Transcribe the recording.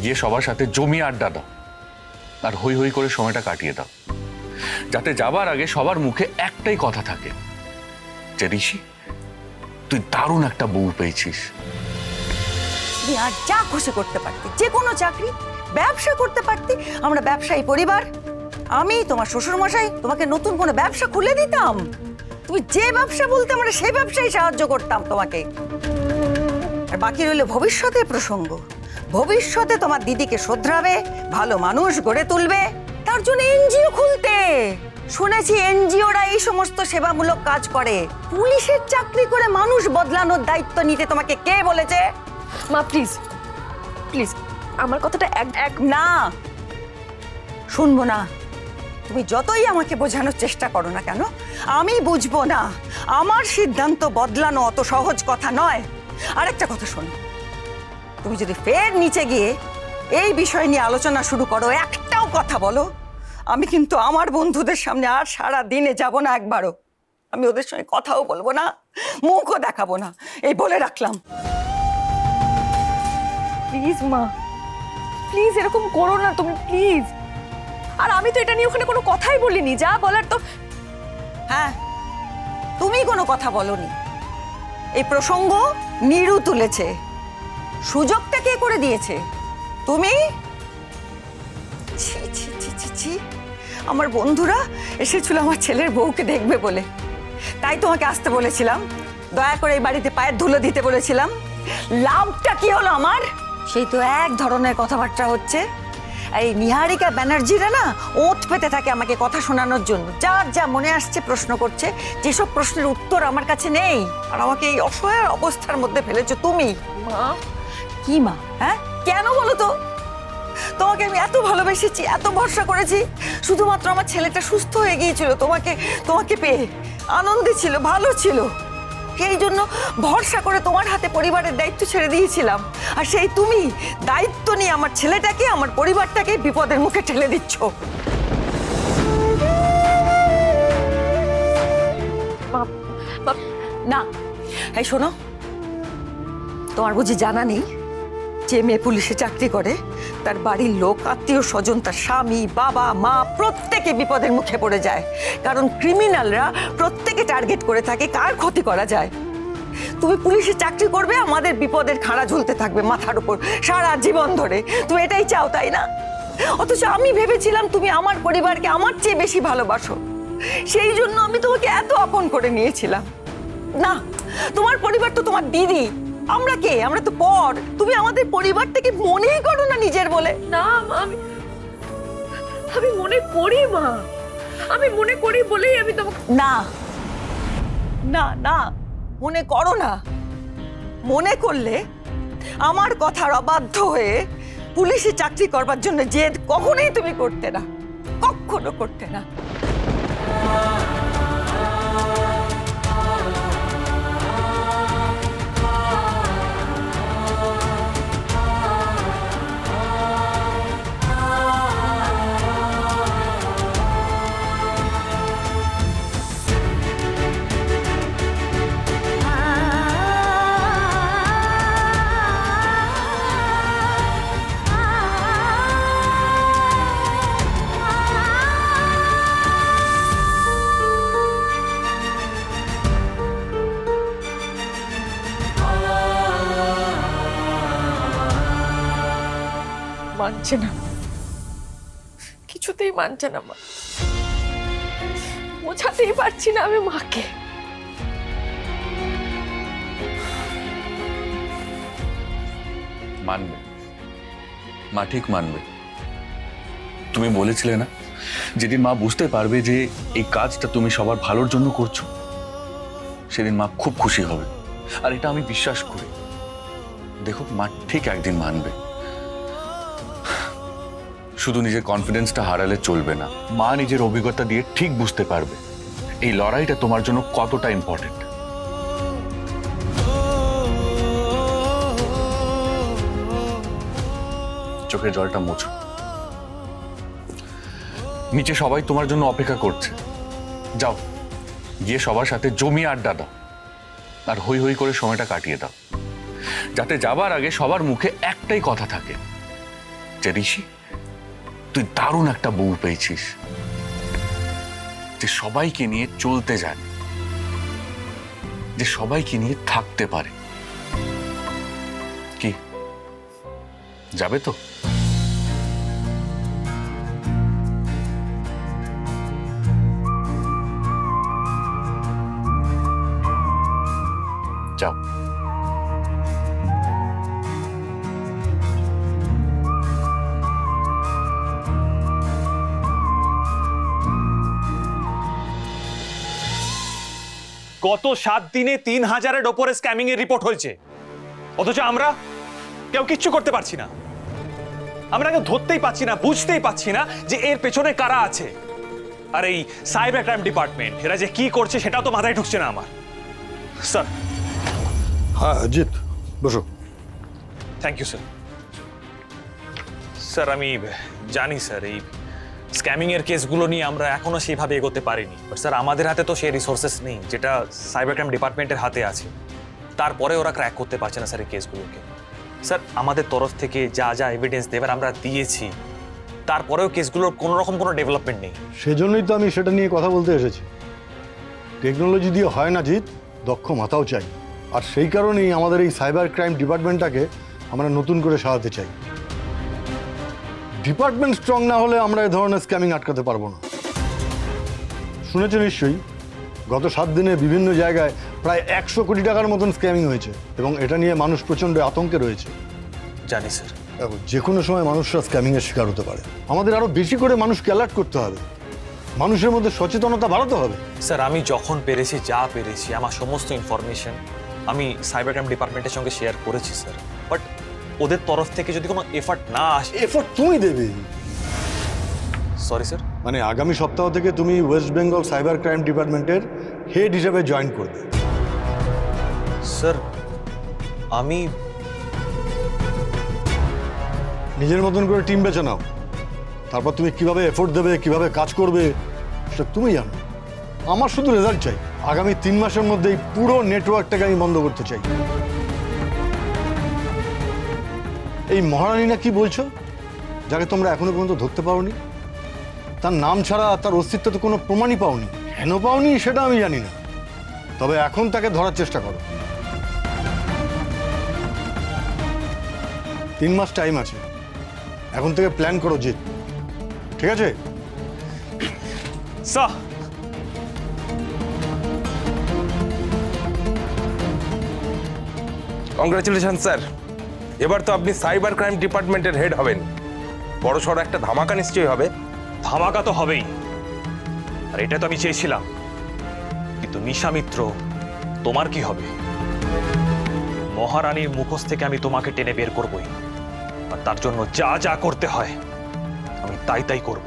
গিয়ে সবার সাথে জমিয়ে আড্ডা দাও আর হই হই করে সময়টা কাটিয়ে দাও, যাতে যাবার আগে সবার মুখে একটাই কথা থাকে যে ঋষি তুই দারুণ একটা বউ পেয়েছিস। তুমি আর যা খুশি করতে পারতে, যে কোনো চাকরি, ব্যবসা করতে পারতে। আমরা ব্যবসায়ী পরিবার, আমি তোমার শ্বশুর মশাই তোমাকে নতুন কোনো ব্যবসা খুলে দিতাম। তুমি যে ব্যবসা বলতে আমরা সেই ব্যবসায় সাহায্য করতাম তোমাকে। আর বাকি রইলে ভবিষ্যতের প্রসঙ্গ। ভবিষ্যতে তোমার দিদিকে শোধরাবে, ভালো মানুষ গড়ে তুলবে, তার জন্য এনজিও খুলতে। শুনেছি এনজিওরা এই সমস্ত সেবামূলক কাজ করে। পুলিশের চাকরি করে মানুষ বদলানোর দায়িত্ব নিতে তোমাকে কে বলেছে? মা প্লিজ প্লিজ আমার কথাটা এক না, শুনবো না। তুমি যতই আমাকে বোঝানোর চেষ্টা করো না কেন, আমি বুঝবো না। আমার সিদ্ধান্ত বদলানো অত সহজ কথা নয়। আরেকটা কথা শোনো, তুমি যদি ফের নিচে গিয়ে এই বিষয় নিয়ে আলোচনা শুরু করো, একটাও কথা বলো, আমি কিন্তু আমার বন্ধুদের সামনে আর সারা দিনে যাব না একবারও। আমি ওদের সঙ্গে কথাও বলবো না, মুখও দেখাবো না, এই বলে রাখলাম। প্লিজ মা, প্লিজ এরকম করো না তুমি, প্লিজ। আর আমি তো এটা নিয়ে ওখানে কোনো কথাই বলিনি, যা বলার তো। হ্যাঁ, তুমি কোনো কথা বলনি। এই প্রসঙ্গ নীরু তুলেছে, সুযোগটা কে করে দিয়েছে? তুমি। ছি ছি ছি ছি ছি, আমার বন্ধুরা এসেছিল আমার ছেলের বউকে দেখবে বলে, তাই তোমাকে আসতে বলেছিলাম, দয়া করে এই বাড়িতে পায়ের ধুলো দিতে বলেছিলাম। লাভটা কি হলো আমার? সেই তো এক ধরনের কথাবার্তা হচ্ছে। এই নিহারিকা ব্যানার্জিরা না ওঁত পেতে থাকে আমাকে কথা শোনানোর জন্য, যার যা মনে আসছে প্রশ্ন করছে, যেসব প্রশ্নের উত্তর আমার কাছে নেই। আর আমাকে এই অসহায় অবস্থার মধ্যে ফেলেছো তুমি। মা কি মা? হ্যাঁ, কেন বলো তো? তোমাকে আমি এত ভালোবেসেছি, এত ভরসা করেছি, শুধুমাত্র আমার ছেলেটা সুস্থ হয়ে গিয়েছিল তোমাকে পেয়ে আনন্দে ছিল, ভালো ছিল, সেই জন্য ভরসা করে তোমার হাতে পরিবারের দায়িত্ব ছেড়ে দিয়েছিলাম। আর সেই তুমি দায়িত্ব নিয়ে আমার ছেলেটাকে, আমার পরিবারটাকে বিপদের মুখে ঠেলে দিচ্ছ। না, এই শোনো, তোমার বুঝি জানা নেই যে মেয়ে পুলিশে চাকরি করে তার বাড়ির লোক, আত্মীয় স্বজন, তার স্বামী, বাবা, মা প্রত্যেকে বিপদের মুখে পড়ে যায়। কারণ ক্রিমিনালরা প্রত্যেকে টার্গেট করে থাকে কার ক্ষতি করা যায়। তুমি পুলিশে চাকরি করবে, আমাদের বিপদের খাড়া ঝুলতে থাকবে মাথার উপর সারা জীবন ধরে। তুমি এটাই চাও, তাই না? অথচ আমি ভেবেছিলাম তুমি আমার পরিবারকে আমার চেয়ে বেশি ভালোবাসো, সেই জন্য আমি তোমাকে এত আপন করে নিয়েছিলাম। না, তোমার পরিবার তো তোমার দিদি, আমরা কে? আমরা তো পর। তুমি আমাদের পরিবারটাকে মনেই করো না নিজের বলে। না মা, আমি মনে করি মা, আমি মনে করি বলেই আমি তোমাকে। না না না, মনে করো না। মনে করলে আমার কথার অবাধ্য হয়ে পুলিশে চাকরি করবার জন্য জেদ কখনোই তুমি করতে না, কখনো করতে না। মানছে না, কিছুতেই মানছে না মা। বোঝাতেই পারছি না আমি মাকে। মানবে মা, ঠিক মানবে। তুমি বলেছিলে না যেদিন মা বুঝতে পারবে যে এই কাজটা তুমি সবার ভালোর জন্য করছো, সেদিন মা খুব খুশি হবে। আর এটা আমি বিশ্বাস করি। দেখো, মা ঠিক একদিন মানবে। শুধু নিজের কনফিডেন্সটা হারালে চলবে না। মা নিজের অভিজ্ঞতা দিয়ে ঠিক বুঝতে পারবে এই লড়াইটা তোমার জন্য কতটা ইম্পর্টেন্ট। চোখের জলটা মোছো। নিচে সবাই তোমার জন্য অপেক্ষা করছে। যাও, গিয়ে সবার সাথে জমিয়ে আড্ডা দাও আর হই হই করে সময়টা কাটিয়ে দাও, যাতে যাবার আগে সবার মুখে একটাই কথা থাকে যে ঋষি, তুই দারুণ একটা বউ পেয়েছিস, যে সবাইকে নিয়ে চলতে জানে, যে সবাইকে নিয়ে থাকতে পারে। কি যাবে তো? যাও। গত 7 দিনে 3000-এর ওপরে স্ক্যামিং এর রিপোর্ট হয়েছে, অথচ আমরা কেউ কিচ্ছু করতে পারছি না। আমরা কেউ ধরতেই পাচ্ছি না, বুঝতেই পাচ্ছি না যে এর পেছনে কারা আছে। আর এই সাইবার ক্রাইম ডিপার্টমেন্ট এরা যে কি করছে সেটাও তো মাথায় ঢুকছে না আমার। স্যার। হ্যাঁ জিৎ, বসো। Thank you sir. স্যার আমি জানি স্যার এই স্ক্যামিং এর কেসগুলো নিয়ে আমরা এখনো সেইভাবে এগোতে পারিনি, বাট স্যার আমাদের হাতে তো সেই রিসোর্সেস নেই যেটা সাইবার ক্রাইম ডিপার্টমেন্টের হাতে আছে। তারপরে ওরা ক্র্যাক করতে পারছে না স্যার এই কেসগুলোকে। স্যার আমাদের তরফ থেকে যা যা এভিডেন্স দেবার আমরা দিয়েছি, তারপরেও কেসগুলোর কোনো রকম কোনো ডেভেলপমেন্ট নেই। সেজন্যই তো আমি সেটা নিয়ে কথা বলতে এসেছি। টেকনোলজি দিয়ে হয় না জিৎ, দক্ষ মাথাও চাই। আর সেই কারণেই আমাদের এই সাইবার ক্রাইম ডিপার্টমেন্টটাকে আমরা নতুন করে সাজাতে চাই। ডিপার্টমেন্ট স্ট্রং না হলে আমরা এ ধরনের স্ক্যামিং আটকাতে পারবো না। শুনেছো নিশ্চয়ই, গত 7 দিনে বিভিন্ন জায়গায় প্রায় 100 কোটি টাকার মতন স্ক্যামিং হয়েছে, এবং এটা নিয়ে মানুষ প্রচণ্ড আতঙ্কে রয়েছে। জানি স্যার। দেখো, যে কোনো সময় মানুষরা স্ক্যামিংয়ের শিকার হতে পারে। আমাদের আরও বেশি করে মানুষকে অ্যালার্ট করতে হবে, মানুষের মধ্যে সচেতনতা বাড়াতে হবে। স্যার আমি যখন পেরেছি যা পেরেছি আমার সমস্ত ইনফরমেশন আমি সাইবার ক্রাইম ডিপার্টমেন্টের সঙ্গে শেয়ার করেছি স্যার, বাট ওদের তরফ থেকে যদি কোনো এফার্ট না আসে। এফোর্ট তুমি দেবে। Sorry sir. মানে আগামী সপ্তাহ থেকে তুমি ওয়েস্ট বেঙ্গল সাইবার ক্রাইম ডিপার্টমেন্টের হেড হিসাবে জয়েন করবে। স্যার আমি নিজের মতন করে টিম বেছে নাও, তারপর তুমি কিভাবে এফোর্ট দেবে, কিভাবে কাজ করবে সেটা তুমি জানো। আমার শুধু রেজাল্ট চাই। আগামী 3 মাসের মধ্যেই পুরো নেটওয়ার্কটাকে আমি বন্ধ করতে চাই। এই মহারানী না কি বলছো, যাকে তোমরা এখনো পর্যন্ত ধরতে পারোনি? তার নাম ছাড়া তার অস্তিত্ব তো কোনো প্রমাণই পাওনি। কেন পাওনি সেটা আমি জানি না, তবে এখন তাকে ধরার চেষ্টা করো। 3 মাস টাইম আছে, এখন থেকে প্ল্যান করো জিৎ, ঠিক আছে? স্যার কংগ্রাচুলেশন স্যার, এবার তো আপনি সাইবার ক্রাইম ডিপার্টমেন্টের হেড হবেন। বড়সড় একটা ধামাকা নিশ্চয়ই হবে। ধামাকা তো হবেই, আর এটা তো আমি চেয়েছিলাম। কিন্তু নিশা মিত্র, তোমার কি হবে? মহারানীর মুখোশ থেকে আমি তোমাকে টেনে বের করবই, আর তার জন্য যা যা করতে হয় আমি তাই তাই করব।